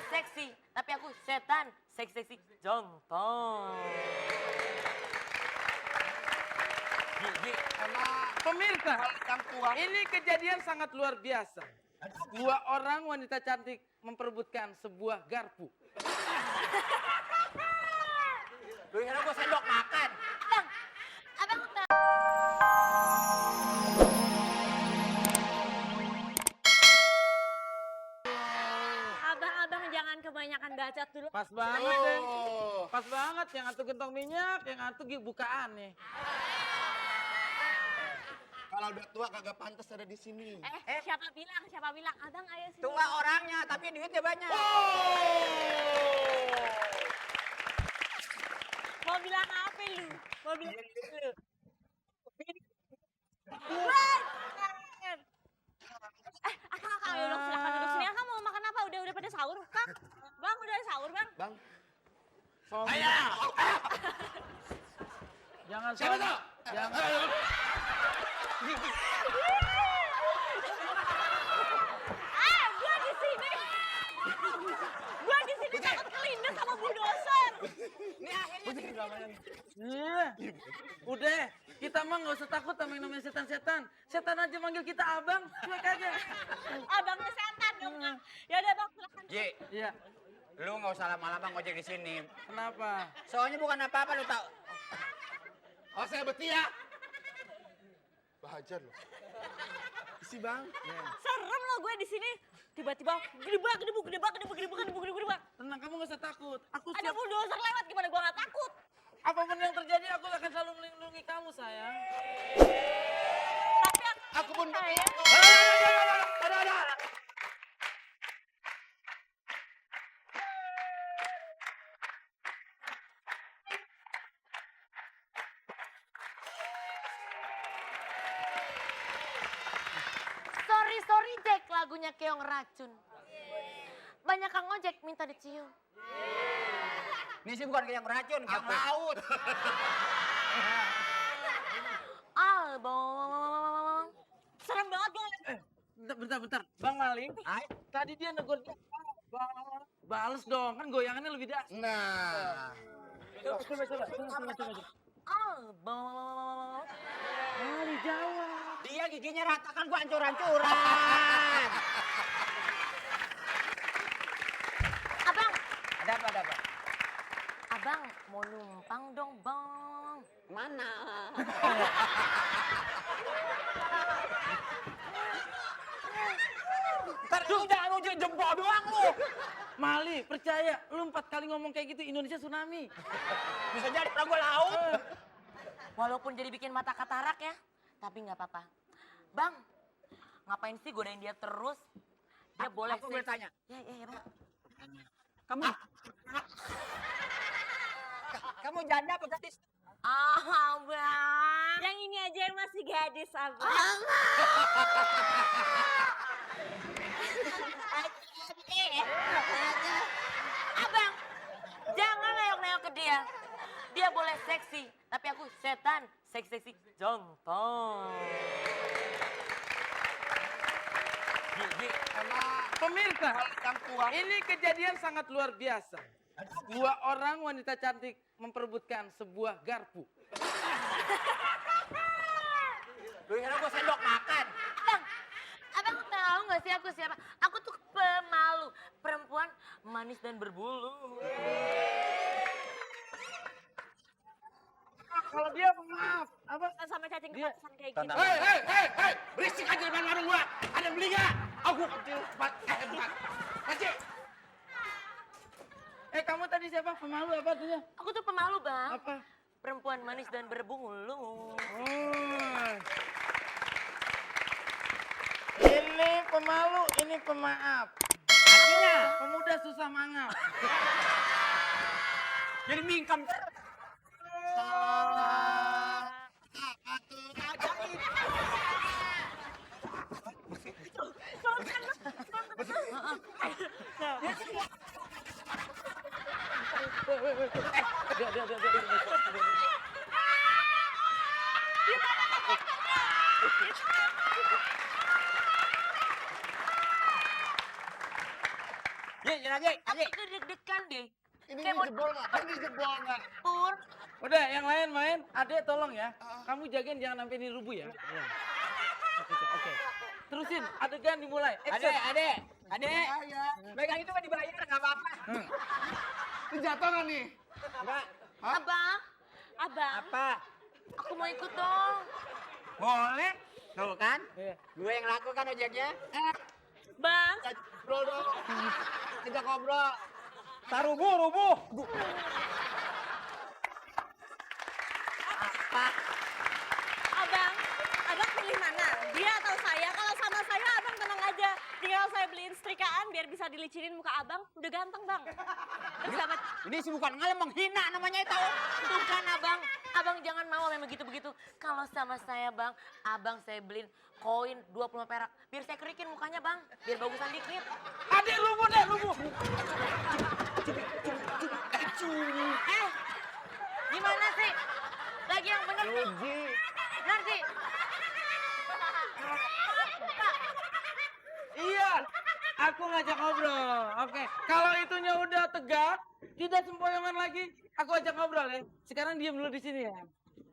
seksi, tapi aku setan. Seksi jontor. Pemirsa, ini kejadian sangat luar biasa. Dua orang wanita cantik memperebutkan sebuah garpu. Lu kira gua sendok makan? Bang, abang tahu. Abang jangan kebanyakan bacot dulu. Pas banget deh. Pas banget, yang satu gentong minyak, yang satu bukaan nih. Kalau udah tua kagak pantas ada di sini. Siapa bilang? Abang ayo sini. Tua orangnya, tapi duitnya banyak. Mau bilang apa lu? Mau bilang lu? Akang, duduk, silakan duduk sini. Akang mau makan apa? Udah pada sahur, Kang? Bang, udah sahur, Bang? Bang, Jangan siapa sombong. tuh? Jangan. Gua di sini. Takut kelindes sama bulldozer. Ini akhirnya Iya. Udah, kita mah nggak usah takut sama yang namanya setan-setan. Setan aja manggil kita abang, cuek aja. Abangnya setan dong, Kang. Ya udah, Bang, silakan. Ji, Iya, lu nggak usah lama-lama ngojek di sini. kenapa? Soalnya bukan apa-apa lu tahu. oh saya betia. Bahajar loh. Isi bang. Serem loh gue di sini. Tiba-tiba gedebak. Tenang, kamu nggak usah takut. Aku Ada siap. bulldozer lewat, gimana gue gak takut? Apapun yang terjadi, aku akan selalu melindungi kamu, sayang. Tapi Aku pun saya. ada. Sorry Jack, lagunya Keong Racun. Banyak kang ojek minta dicium. Ini sih bukan kayak racun, kayak laut. Albong. Serem banget gue. Bentar. Bang Maling, Ay, tadi dia negor dia. Bang, bales dong, kan goyangannya lebih dahsyat. Nah, Coba. Albong. Dijawab. dia giginya rata kan gua hancur-hancuran. Abang, Ada apa? abang mau numpang dong, Bang. Mana? Ntar lu jangan ujung jempol doang lu. Mali, percaya, lu 4 kali ngomong kayak gitu, Indonesia tsunami. Bisa jadi pernah gua laut. Walaupun jadi bikin mata katarak ya, tapi nggak apa-apa. Bang, ngapain sih godain dia terus? Dia boleh Aku boleh seks. tanya. Ya, Bang. Kamu Kamu janda apa gadis? Bang. Yang ini aja yang masih gadis, Abang. Abang, jangan nengok-nengok ke dia. Dia boleh seksi, tapi aku setan. Seksi jontor. Pemirsa, ini kejadian sangat luar biasa. Dua orang wanita cantik memperebutkan sebuah garpu. Lu kira gua sendok makan? Abang tahu nggak sih aku siapa? Aku tuh pemalu, perempuan manis dan berbulu. Kalau dia maaf, apa? Sama cacing Dia- kepanasan kayak Tonton. gitu. hei, berisik aja depan warung gua. Ada yang beli nggak? Aku kecil, bukan. Masih. Kamu tadi siapa? Pemalu apa artinya? Aku tuh pemalu, Bang. Apa? Perempuan manis dan berbulu. Oh. Ini pemalu, ini pemaaf. Artinya Pemuda susah mangap. jadi mingkem. lagi. Aku deg-degan deh. Ini Kayak mau jebol nggak? Ini jebol nggak? pur. Udah, yang lain main. Adek tolong ya. Kamu jagain jangan sampai ini rubuh ya. Oke. Terusin, adegan dimulai. Action. Ade. Megang itu mah dibayar nggak apa-apa. Ini jatuh nggak nih? Enggak. Hah? Abang. Apa? Aku mau ikut dong. Boleh. Tuh kan? Iya. Gue yang lakukan ojeknya. Bang. Ngobrol dong. Kita ngobrol. Rubuh. Abang pilih mana? Dia atau saya? Kalau sama saya, abang tenang aja. Tinggal saya beliin setrikaan biar bisa dilicinin muka abang. Udah ganteng, bang. Bersahabat. Ini sih bukan ngalem, menghina namanya itu. Tuh kan abang. Abang jangan mau yang begitu-begitu. Kalau sama saya bang, abang saya beliin koin 20 perak. Biar saya kerikin mukanya bang. Biar bagusan dikit. Adek rubuh deh, rubuh. Gimana sih? Lagi yang bener nih. Nanti. Iya, aku ngajak ngobrol. Oke, kalau itunya udah tegak, tidak sempoyongan lagi, aku ajak ngobrol ya. Sekarang diam dulu di sini ya.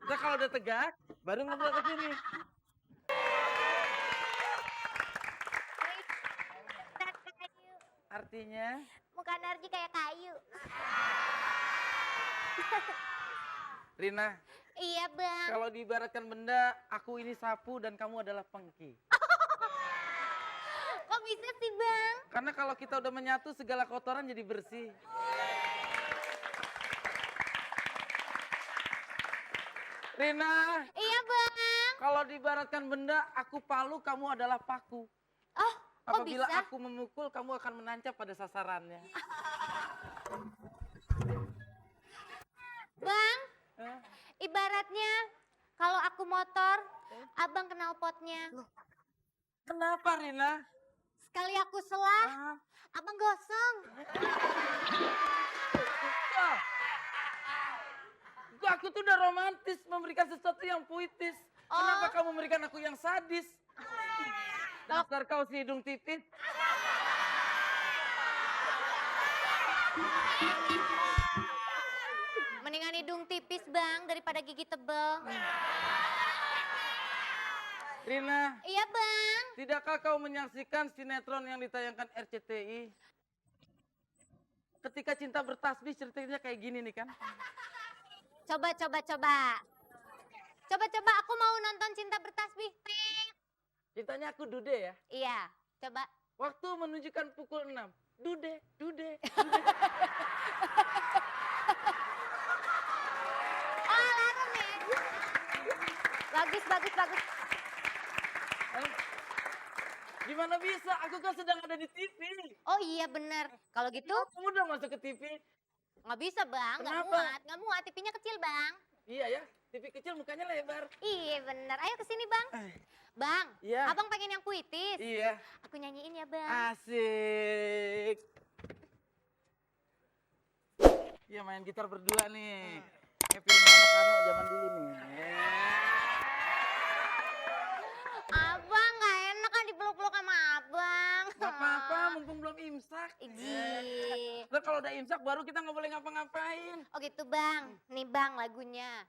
Ntar kalau udah tegak, baru ngobrol ke sini. Artinya, Muka Narji kayak kayu. Rina, Iya, bang. kalau diibaratkan benda, aku ini sapu dan kamu adalah pengki. Kok bisa sih, bang? Karena kalau kita udah menyatu, segala kotoran jadi bersih. Rina, Iya, bang. kalau diibaratkan benda, aku palu, kamu adalah paku. Oh, kok Apabila bisa? aku memukul, kamu akan menancap pada sasarannya. Bang, Eh, ibaratnya kalau aku motor, abang knalpotnya. Kenapa, Rina? Sekali aku selah, Ah, abang gosong. ah. Aku tuh udah romantis memberikan sesuatu yang puitis. Kenapa kamu memberikan aku yang sadis? Dasar kau si hidung tipis. Mendingan hidung tipis, bang, daripada gigi tebel. Rina, Iya, bang. tidakkah kau menyaksikan sinetron yang ditayangkan RCTI? Ketika cinta bertasbih ceritanya kayak gini nih kan? Coba. Coba, aku mau nonton Cinta Bertasbih. Tet. Ceritanya aku Dude ya. Iya, coba. Waktu menunjukkan pukul 6. Dude. Oh, larang ya. Bagus. Eh, Gimana bisa? Aku kan sedang ada di TV. Oh iya bener. Kalau gitu Kamu udah masuk ke TV? nggak bisa, bang. Kenapa? Nggak muat. TV-nya kecil, bang. Iya ya, TV kecil mukanya lebar. Iya bener. Ayo kesini, bang. Bang, Iya. abang pengen yang puitis. Iya, Aku nyanyiin ya, bang. asik. Iya main gitar berdua nih. Kayak film Kano zaman dulu nih. Abang nggak enak kan dipeluk-peluk sama abang. Gak apa-apa, mumpung belum imsak. Iji. Ntar kalau udah imsak baru kita nggak boleh ngapa-ngapain. Oh gitu, bang. Nih, bang, lagunya.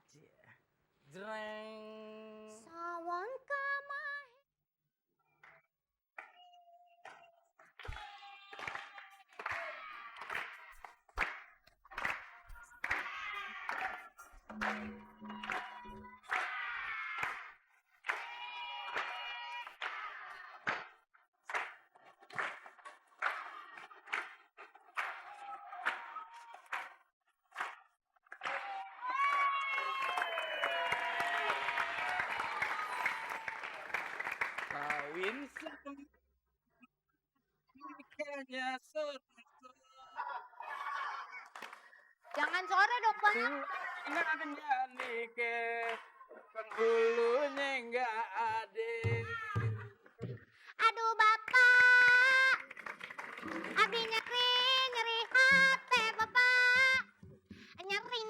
Jreng. Sawan kamai. Kawin sama nikahnya Jangan sore dong, bang. Nanya nikah penghulunya nggak ada. Aduh, bapak. Abi nyeri hati, bapak. Nyeri